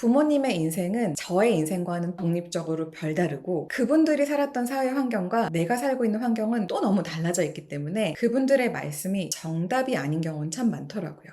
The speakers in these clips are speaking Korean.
부모님의 인생은 저의 인생과는 독립적으로 별다르고 그분들이 살았던 사회 환경과 내가 살고 있는 환경은 또 너무 달라져 있기 때문에 그분들의 말씀이 정답이 아닌 경우는 참 많더라고요.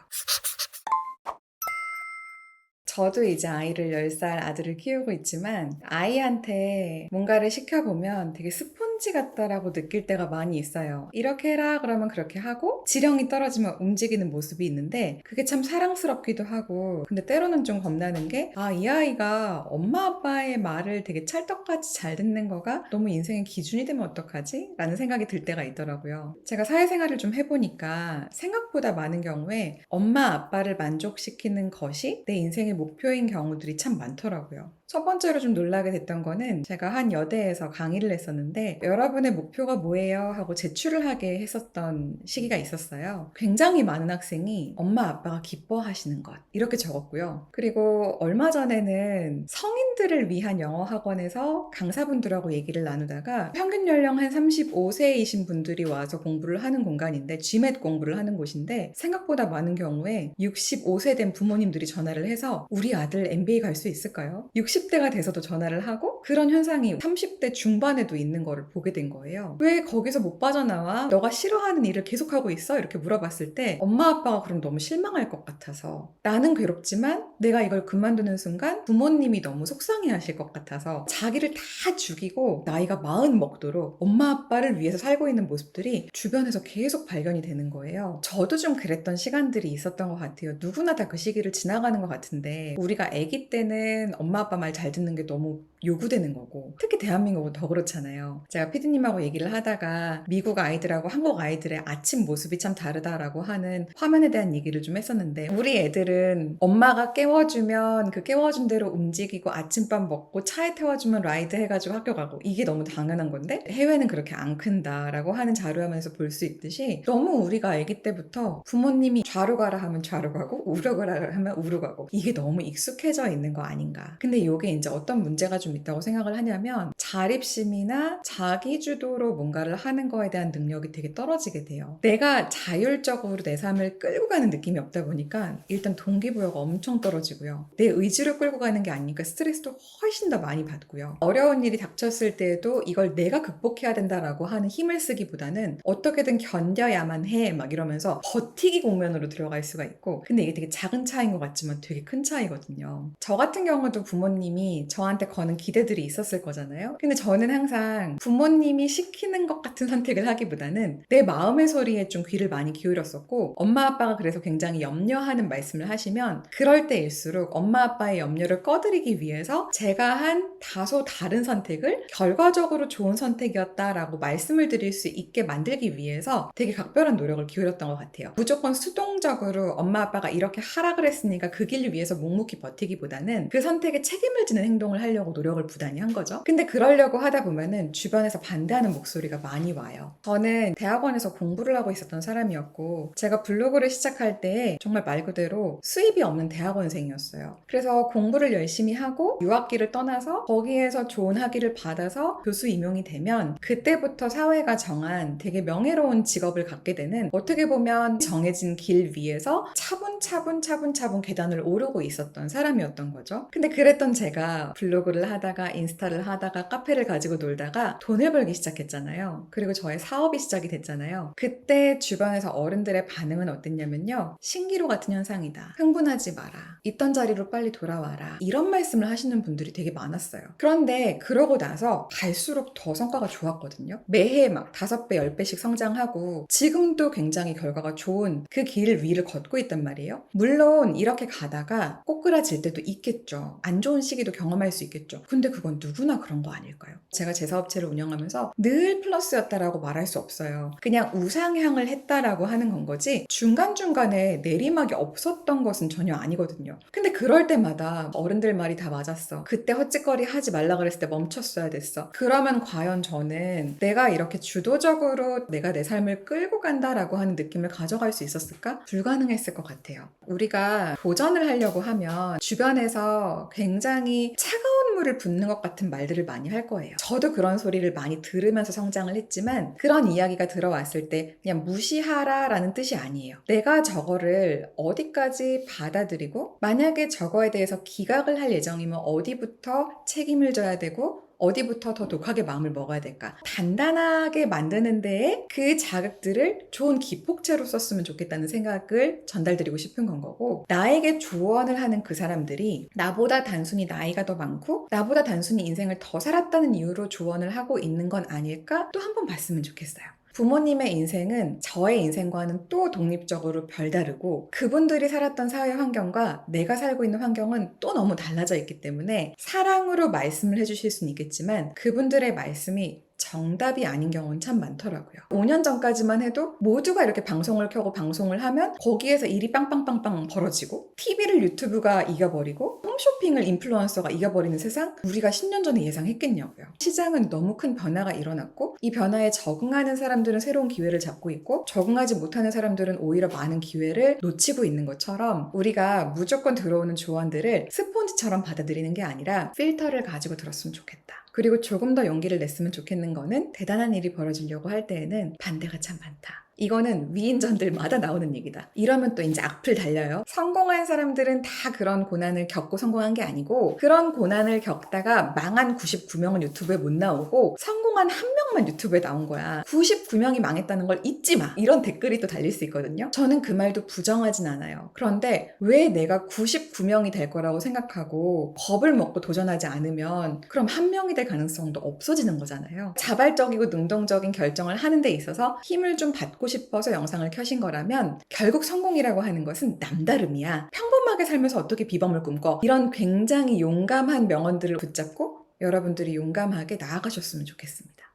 저도 이제 아이를 10살 아들을 키우고 있지만 아이한테 뭔가를 시켜보면 되게 스폰지 같다라고 느낄 때가 많이 있어요. 이렇게 해라 그러면 그렇게 하고 지령이 떨어지면 움직이는 모습이 있는데 그게 참 사랑스럽기도 하고, 근데 때로는 좀 겁나는 게 이 아이가 엄마 아빠의 말을 되게 찰떡같이 잘 듣는 거가 너무 인생의 기준이 되면 어떡하지? 라는 생각이 들 때가 있더라고요. 제가 사회생활을 좀 해보니까 생각보다 많은 경우에 엄마 아빠를 만족시키는 것이 내 인생의 목표인 경우들이 참 많더라고요. 첫 번째로 좀 놀라게 됐던 거는 제가 한 여대에서 강의를 했었는데 여러분의 목표가 뭐예요? 하고 제출을 하게 했었던 시기가 있었어요. 굉장히 많은 학생이 엄마 아빠가 기뻐하시는 것 이렇게 적었고요. 그리고 얼마 전에는 성인들을 위한 영어 학원에서 강사분들하고 얘기를 나누다가 평균 연령 한 35세이신 분들이 와서 공부를 하는 공간인데 GMAT 공부를 하는 곳인데 생각보다 많은 경우에 65세 된 부모님들이 전화를 해서 우리 아들 MBA 갈 수 있을까요? 60대가 돼서도 전화를 하고 그런 현상이 30대 중반에도 있는 거를 보게 된 거예요. 왜 거기서 못 빠져나와? 너가 싫어하는 일을 계속하고 있어? 이렇게 물어봤을 때 엄마 아빠가 그럼 너무 실망할 것 같아서, 나는 괴롭지만 내가 이걸 그만두는 순간 부모님이 너무 속상해 하실 것 같아서 자기를 다 죽이고 나이가 40 먹도록 엄마 아빠를 위해서 살고 있는 모습들이 주변에서 계속 발견이 되는 거예요. 저도 좀 그랬던 시간들이 있었던 것 같아요. 누구나 다 그 시기를 지나가는 것 같은데 우리가 아기 때는 엄마 아빠 말 잘 듣는 게 너무 요구되는 거고, 특히 대한민국은 더 그렇잖아요. 제가 피디님하고 얘기를 하다가 미국 아이들하고 한국 아이들의 아침 모습이 참 다르다라고 하는 화면에 대한 얘기를 좀 했었는데, 우리 애들은 엄마가 깨워주면 그 깨워준 대로 움직이고 아침밥 먹고 차에 태워주면 라이드 해가지고 학교 가고 이게 너무 당연한 건데 해외는 그렇게 안 큰다라고 하는 자료화면에서 볼 수 있듯이 너무 우리가 아기 때부터 부모님이 좌로 가라 하면 좌로 가고 우로 가라 하면 우로 가고 이게 너무 익숙해져 있는 거 아닌가. 근데 이게 이제 어떤 문제가 좀 있다고 생각을 하냐면 자립심이나 자기주도로 뭔가를 하는 거에 대한 능력이 되게 떨어지게 돼요. 내가 자율적으로 내 삶을 끌고 가는 느낌이 없다 보니까 일단 동기부여가 엄청 떨어지고요. 내 의지로 끌고 가는 게 아니니까 스트레스도 훨씬 더 많이 받고요. 어려운 일이 닥쳤을 때에도 이걸 내가 극복해야 된다라고 하는 힘을 쓰기보다는 어떻게든 견뎌야만 해 막 이러면서 버티기 국면으로 들어갈 수가 있고, 근데 이게 되게 작은 차이인 것 같지만 되게 큰 차이거든요. 저 같은 경우도 부모님이 저한테 거는 기대들이 있었을 거잖아요. 근데 저는 항상 부모님이 시키는 것 같은 선택을 하기보다는 내 마음의 소리에 좀 귀를 많이 기울였었고, 엄마 아빠가 그래서 굉장히 염려하는 말씀을 하시면 그럴 때일수록 엄마 아빠의 염려를 꺼드리기 위해서 제가 한 다소 다른 선택을 결과적으로 좋은 선택이었다라고 말씀을 드릴 수 있게 만들기 위해서 되게 각별한 노력을 기울였던 것 같아요. 무조건 수동적으로 엄마 아빠가 이렇게 하라 그랬으니까 그 길을 위해서 묵묵히 버티기보다는 그 선택에 책임을 지는 행동을 하려고 노력을 부단히 한 거죠. 근데 그러려고 하다 보면은 주변에서 반대하는 목소리가 많이 와요. 저는 대학원에서 공부를 하고 있었던 사람이었고 제가 블로그를 시작할 때 정말 말 그대로 수입이 없는 대학원생이었어요. 그래서 공부를 열심히 하고 유학기를 떠나서 거기에서 좋은 학위를 받아서 교수 임용이 되면 그때부터 사회가 정한 되게 명예로운 직업을 갖게 되는, 어떻게 보면 정해진 길 위에서 차분차분 계단을 오르고 있었던 사람이었던 거죠. 근데 그랬던 제가 블로그를 하다가 인스타를 하다가 카페를 가지고 놀다가 돈을 벌기 시작했잖아요. 그리고 저의 사업이 시작이 됐잖아요. 그때 주변에서 어른들의 반응은 어땠냐면요, 신기루 같은 현상이다, 흥분하지 마라, 있던 자리로 빨리 돌아와라, 이런 말씀을 하시는 분들이 되게 많았어요. 그런데 그러고 나서 갈수록 더 성과가 좋았거든요. 매해 막 5배, 10배씩 성장하고 지금도 굉장히 결과가 좋은 그 길 위를 걷고 있단 말이에요. 물론 이렇게 가다가 꼬꾸라질 때도 있겠죠. 안 좋은 시기도 경험할 수 있겠죠. 근데 그건 누구나 그런 거 아닐까요? 제가 제 사업체를 운영하면서 늘 플러스였다라고 말할 수 없어요. 그냥 우상향을 했다라고 하는 건 거지 중간중간에 내리막이 없었던 것은 전혀 아니거든요. 근데 그럴 때마다 어른들 말이 다 맞았어, 그때 헛짓거리 하지 말라 그랬을 때 멈췄어야 됐어, 그러면 과연 저는 내가 이렇게 주도적으로 내가 내 삶을 끌고 간다라고 하는 느낌을 가져갈 수 있었을까? 불가능했을 것 같아요. 우리가 도전을 하려고 하면 주변에서 굉장히 차가운 물을 눈물을 붓는 것 같은 말들을 많이 할 거예요. 저도 그런 소리를 많이 들으면서 성장을 했지만 그런 이야기가 들어왔을 때 그냥 무시하라 라는 뜻이 아니에요. 내가 저거를 어디까지 받아들이고 만약에 저거에 대해서 기각을 할 예정이면 어디부터 책임을 져야 되고 어디부터 더 독하게 마음을 먹어야 될까? 단단하게 만드는 데에 그 자극들을 좋은 기폭제로 썼으면 좋겠다는 생각을 전달드리고 싶은 건 거고, 나에게 조언을 하는 그 사람들이 나보다 단순히 나이가 더 많고 나보다 단순히 인생을 더 살았다는 이유로 조언을 하고 있는 건 아닐까? 또 한 번 봤으면 좋겠어요. 부모님의 인생은 저의 인생과는 또 독립적으로 별다르고 그분들이 살았던 사회 환경과 내가 살고 있는 환경은 또 너무 달라져 있기 때문에 사랑으로 말씀을 해주실 수는 있겠지만 그분들의 말씀이 정답이 아닌 경우는 참 많더라고요. 5년 전까지만 해도 모두가 이렇게 방송을 켜고 방송을 하면 거기에서 일이 빵빵빵빵 벌어지고 TV를 유튜브가 이겨버리고 홈쇼핑을 인플루언서가 이겨버리는 세상, 우리가 10년 전에 예상했겠냐고요. 시장은 너무 큰 변화가 일어났고 이 변화에 적응하는 사람들은 새로운 기회를 잡고 있고 적응하지 못하는 사람들은 오히려 많은 기회를 놓치고 있는 것처럼 우리가 무조건 들어오는 조언들을 스폰지처럼 받아들이는 게 아니라 필터를 가지고 들었으면 좋겠다. 그리고 조금 더 용기를 냈으면 좋겠는 거는 대단한 일이 벌어지려고 할 때에는 반대가 참 많다. 이거는 위인전들마다 나오는 얘기다. 이러면 또 이제 악플 달려요. 성공한 사람들은 다 그런 고난을 겪고 성공한 게 아니고 그런 고난을 겪다가 망한 99명은 유튜브에 못 나오고 성공한 한 명만 유튜브에 나온 거야. 99명이 망했다는 걸 잊지 마. 이런 댓글이 또 달릴 수 있거든요. 저는 그 말도 부정하진 않아요. 그런데 왜 내가 99명이 될 거라고 생각하고 겁을 먹고 도전하지 않으면 그럼 한 명이 될 가능성도 없어지는 거잖아요. 자발적이고 능동적인 결정을 하는 데 있어서 힘을 좀 받고 싶어서 영상을 켜신 거라면 결국 성공이라고 하는 것은 남다름이야. 평범하게 살면서 어떻게 비범을 꿈꿔? 이런 굉장히 용감한 명언들을 붙잡고 여러분들이 용감하게 나아가셨으면 좋겠습니다.